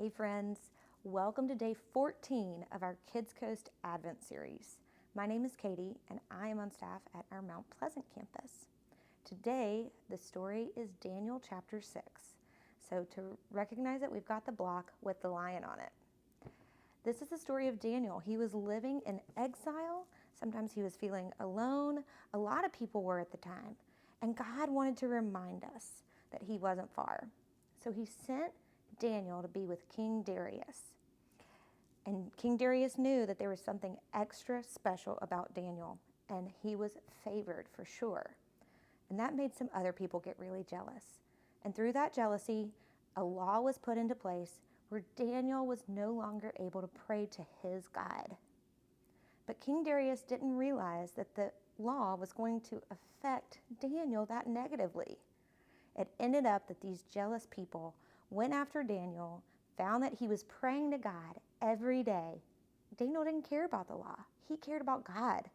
Hey friends, welcome to day 14 of our Kidscoast Advent series. My name is Katie and I am on staff at our Mount Pleasant campus. Today, the story is Daniel chapter 6. So to recognize it, we've got the block with the lion on it. This is the story of Daniel. He was living in exile. Sometimes he was feeling alone. A lot of people were at the time. And God wanted to remind us that he wasn't far. So he sent Daniel to be with King Darius. And King Darius knew that there was something extra special about Daniel, and he was favored for sure. And that made some other people get really jealous. And through that jealousy, a law was put into place where Daniel was no longer able to pray to his God. But King Darius didn't realize that the law was going to affect Daniel that negatively. It ended up that these jealous people went after Daniel, found that he was praying to God every day. Daniel didn't care about the law. He cared about God.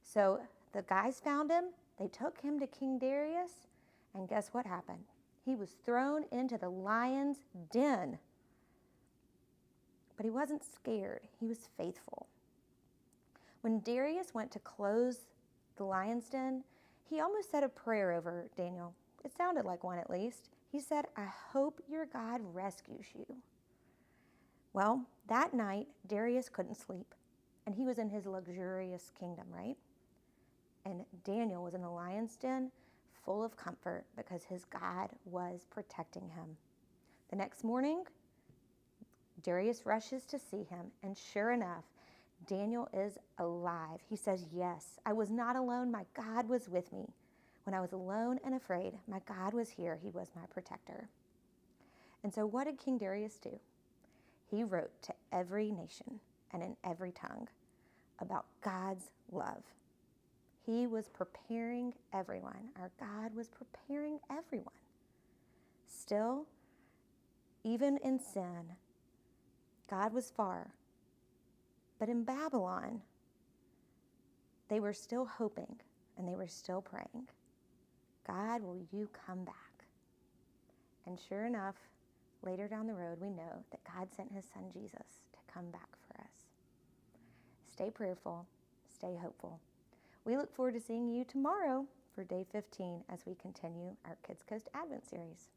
So the guys found him, they took him to King Darius, and guess what happened? He was thrown into the lion's den. But he wasn't scared. He was faithful. When Darius went to close the lion's den, he almost said a prayer over Daniel. It sounded like one at least. He said, "I hope your God rescues you." Well, that night, Darius couldn't sleep, and he was in his luxurious kingdom, right? And Daniel was in the lion's den, full of comfort because his God was protecting him. The next morning, Darius rushes to see him, and sure enough, Daniel is alive. He says, "Yes, I was not alone. My God was with me. When I was alone and afraid, my God was here. He was my protector." And so what did King Darius do? He wrote to every nation and in every tongue about God's love. He was preparing everyone. Our God was preparing everyone. Still, even in sin, God was far. But in Babylon, they were still hoping and they were still praying, "God, will you come back?" And sure enough, later down the road, we know that God sent his son Jesus to come back for us. Stay prayerful, stay hopeful. We look forward to seeing you tomorrow for day 15 as we continue our Kidscoast Advent series.